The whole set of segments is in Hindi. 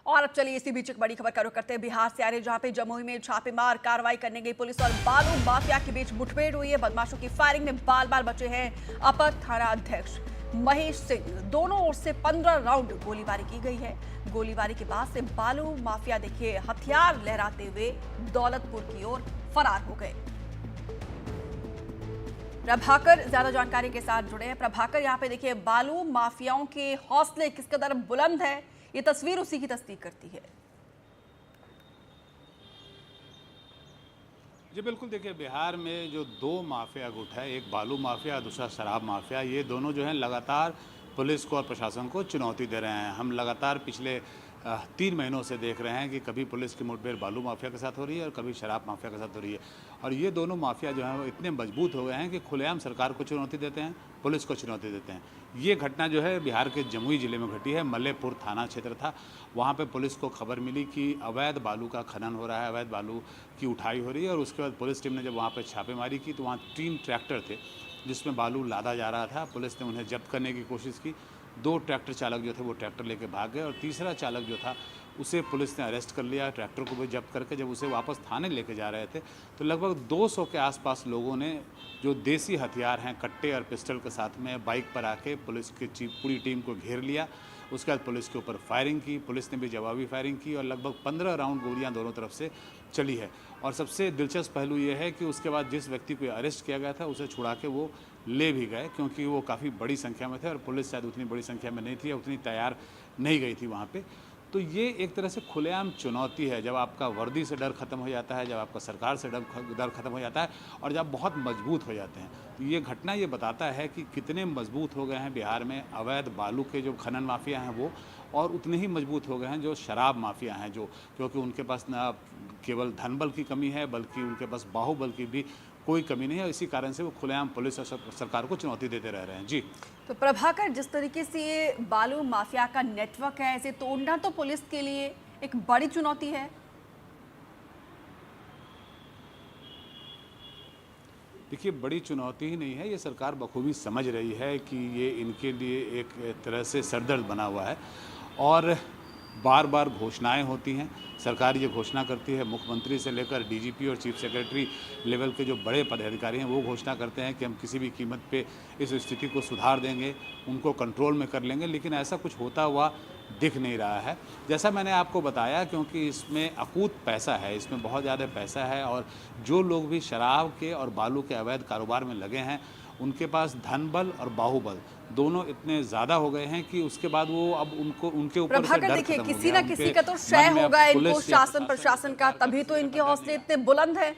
और अब चलिए इसी बीच एक बड़ी खबर का रुख करते हैं बिहार से आ रहे, जहां पे जमुई में छापेमार कार्रवाई करने गई पुलिस और बालू माफिया के बीच मुठभेड़ हुई है। बदमाशों की फायरिंग में बाल बाल बचे हैं अपर थाना अध्यक्ष महेश सिंह। दोनों ओर से 15 राउंड गोलीबारी की गई है। गोलीबारी के बाद से बालू माफिया देखिए हथियार लहराते हुए दौलतपुर की ओर फरार हो गए। प्रभाकर ज्यादा जानकारी के साथ जुड़े हैं। प्रभाकर, यहाँ पे देखिए बालू माफियाओं के हौसले किस कदर बुलंद है, ये तस्वीर उसी की तस्दीक करती है। जी बिल्कुल, देखिए बिहार में जो दो माफिया गुट है, एक बालू माफिया, दूसरा शराब माफिया, ये दोनों जो हैं लगातार पुलिस को और प्रशासन को चुनौती दे रहे हैं। हम लगातार पिछले 3 महीनों से देख रहे हैं कि कभी पुलिस की मुठभेड़ बालू माफिया के साथ हो रही है और कभी शराब माफिया के साथ हो रही है। और ये दोनों माफिया जो हैं वो इतने मजबूत हो गए हैं कि खुलेआम सरकार को चुनौती देते हैं, पुलिस को चुनौती देते हैं। ये घटना जो है बिहार के जमुई ज़िले में घटी है। मल्लेपुर थाना क्षेत्र था, वहाँ पे पुलिस को खबर मिली कि अवैध बालू का खनन हो रहा है, अवैध बालू की उठाई हो रही है। और उसके बाद पुलिस टीम ने जब वहाँ पर छापेमारी की तो वहाँ 3 ट्रैक्टर थे जिसमें बालू लादा जा रहा था। पुलिस ने उन्हें जब्त करने की कोशिश की। 2 ट्रैक्टर चालक जो थे वो ट्रैक्टर लेके भाग गए और तीसरा चालक जो था उसे पुलिस ने अरेस्ट कर लिया। ट्रैक्टर को भी जब्त करके जब उसे वापस थाने लेके जा रहे थे तो लगभग 200 के आसपास लोगों ने जो देसी हथियार हैं, कट्टे और पिस्टल के साथ में बाइक पर आके पुलिस की पूरी टीम को घेर लिया। उसके बाद पुलिस के ऊपर फायरिंग की, पुलिस ने भी जवाबी फायरिंग की और लगभग 15 राउंड गोलियां दोनों तरफ से चली है। और सबसे दिलचस्प पहलू ये है कि उसके बाद जिस व्यक्ति को अरेस्ट किया गया था उसे छुड़ा के वो ले भी गए, क्योंकि वो काफ़ी बड़ी संख्या में थे और पुलिस शायद उतनी बड़ी संख्या में नहीं थी या उतनी तैयार नहीं गई थी वहाँ पे। तो ये एक तरह से खुलेआम चुनौती है। जब आपका वर्दी से डर खत्म हो जाता है, जब आपका सरकार से डर खत्म हो जाता है और जब बहुत मजबूत हो जाते हैं, तो ये घटना ये बताता है कि कितने मजबूत हो गए हैं बिहार में अवैध बालू के जो खनन माफिया हैं वो, और उतने ही मजबूत हो गए हैं जो शराब माफिया हैं, जो क्योंकि उनके पास ना केवल धनबल की कमी है बल्कि उनके पास बाहुबल की भी कोई कमी नहीं है। इसी कारण से वो खुलेआम पुलिस और सरकार को चुनौती देते रह रहे हैं। जी तो प्रभाकर, जिस तरीके से ये बालू माफिया का नेटवर्क है, इसे तोड़ना तो पुलिस के लिए एक बड़ी चुनौती है। देखिए, बड़ी चुनौती ही नहीं है, ये सरकार बखूबी समझ रही है कि ये इनके लिए एक तरह से सरदर्द बना हुआ है और बार बार घोषणाएं होती हैं। सरकार ये घोषणा करती है, मुख्यमंत्री से लेकर डीजीपी और चीफ सेक्रेटरी लेवल के जो बड़े पदाधिकारी हैं वो घोषणा करते हैं कि हम किसी भी कीमत पे इस स्थिति को सुधार देंगे, उनको कंट्रोल में कर लेंगे, लेकिन ऐसा कुछ होता हुआ दिख नहीं रहा है। जैसा मैंने आपको बताया, क्योंकि इसमें अकूत पैसा है, इसमें बहुत ज़्यादा पैसा है और जो लोग भी शराब के और बालू के अवैध कारोबार में लगे हैं उनके पास धनबल और बाहुबल दोनों इतने ज़्यादा हो गए हैं कि उसके बाद वो अब उनके ऊपर से डर देखिए, खत्म हो किसी गया। ना किसी का तो शय होगा इनको, शासन प्रशासन का, तभी तो इनके हौसले इतने बुलंद है।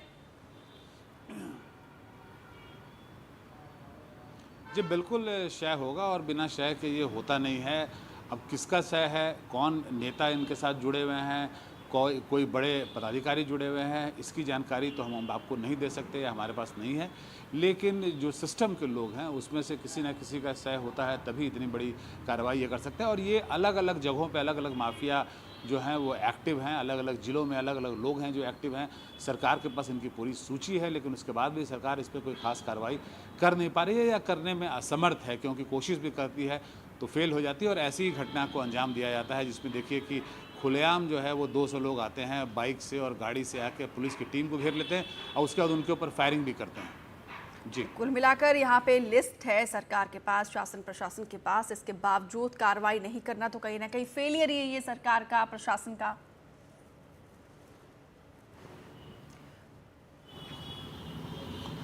जी बिल्कुल शय होगा और बिना शय के ये होता नहीं है। अब किसका शय है, कौन नेता इनके साथ जुड़े हुए हैं, कोई बड़े पदाधिकारी जुड़े हुए हैं, इसकी जानकारी तो हम आपको नहीं दे सकते या हमारे पास नहीं है। लेकिन जो सिस्टम के लोग हैं उसमें से किसी न किसी का शय होता है, तभी इतनी बड़ी कार्रवाई ये कर सकते हैं। और ये अलग अलग जगहों पे अलग अलग माफिया जो हैं वो एक्टिव हैं, अलग अलग ज़िलों में अलग अलग लोग हैं जो एक्टिव हैं। सरकार के पास इनकी पूरी सूची है, लेकिन उसके बाद भी सरकार इस पर कोई खास कार्रवाई कर नहीं पा रही है या करने में असमर्थ है, क्योंकि कोशिश भी करती है तो फेल हो जाती है और ऐसी ही घटना को अंजाम दिया जाता है जिसमें देखिए कि खुलेआम जो है वो 200 लोग आते हैं बाइक से और गाड़ी से आके पुलिस की टीम को घेर लेते हैं और उसके बाद उनके ऊपर फायरिंग भी करते हैं। जी कुल मिलाकर यहाँ पे लिस्ट है सरकार के पास, शासन प्रशासन के पास, इसके बावजूद कार्रवाई नहीं करना तो कहीं ना कहीं फेलियर ही है ये सरकार का, प्रशासन का।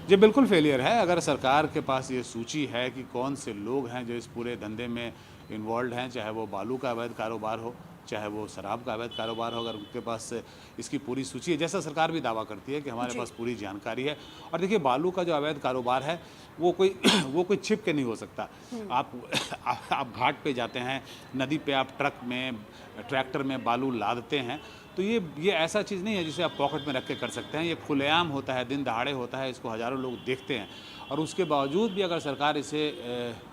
जी बिल्कुल फेलियर है। अगर सरकार के पास ये सूची है कि कौन से लोग हैं जो इस पूरे धंधे में इन्वॉल्व हैं, चाहे वो बालू का अवैध कारोबार हो, चाहे वो शराब का अवैध कारोबार हो, अगर उनके पास इसकी पूरी सूची है, जैसा सरकार भी दावा करती है कि हमारे पास पूरी जानकारी है। और देखिए, बालू का जो अवैध कारोबार है वो कोई वो कोई छिप के नहीं हो सकता। आप घाट पे जाते हैं, नदी पे आप ट्रक में, ट्रैक्टर में बालू लादते हैं, तो ये ऐसा चीज़ नहीं है जिसे आप पॉकेट में रख के कर सकते हैं। ये खुलेआम होता है, दिन दहाड़े होता है, इसको हज़ारों लोग देखते हैं और उसके बावजूद भी अगर सरकार इसे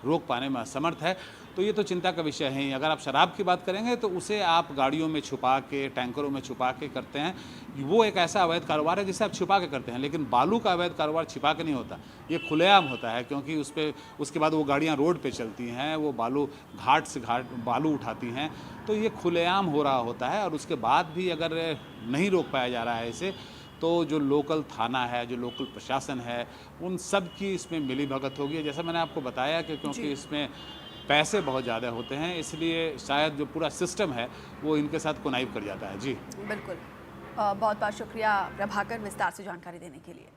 रोक पाने में असमर्थ है तो ये तो चिंता का विषय है ही। अगर आप शराब की बात करेंगे तो उसे आप गाड़ियों में छुपा के, टैंकरों में छुपा के करते हैं, वो एक ऐसा अवैध कारोबार है जिसे आप छुपा के करते हैं। लेकिन बालू का अवैध कारोबार छिपा के नहीं होता, ये खुलेआम होता है, क्योंकि उस पे उसके बाद वो गाड़ियाँ रोड पे चलती हैं, वो बालू घाट से घाट बालू उठाती हैं, तो ये खुलेआम हो रहा होता है। और उसके बाद भी अगर नहीं रोक पाया जा रहा है इसे, तो जो लोकल थाना है, जो लोकल प्रशासन है, उन सब की इसमें मिलीभगत होगी। जैसा मैंने आपको बताया कि क्योंकि इसमें पैसे बहुत ज़्यादा होते हैं, इसलिए शायद जो पूरा सिस्टम है वो इनके साथ कॉनाइव कर जाता है। जी बिल्कुल। बहुत बहुत शुक्रिया प्रभाकर, विस्तार से जानकारी देने के लिए।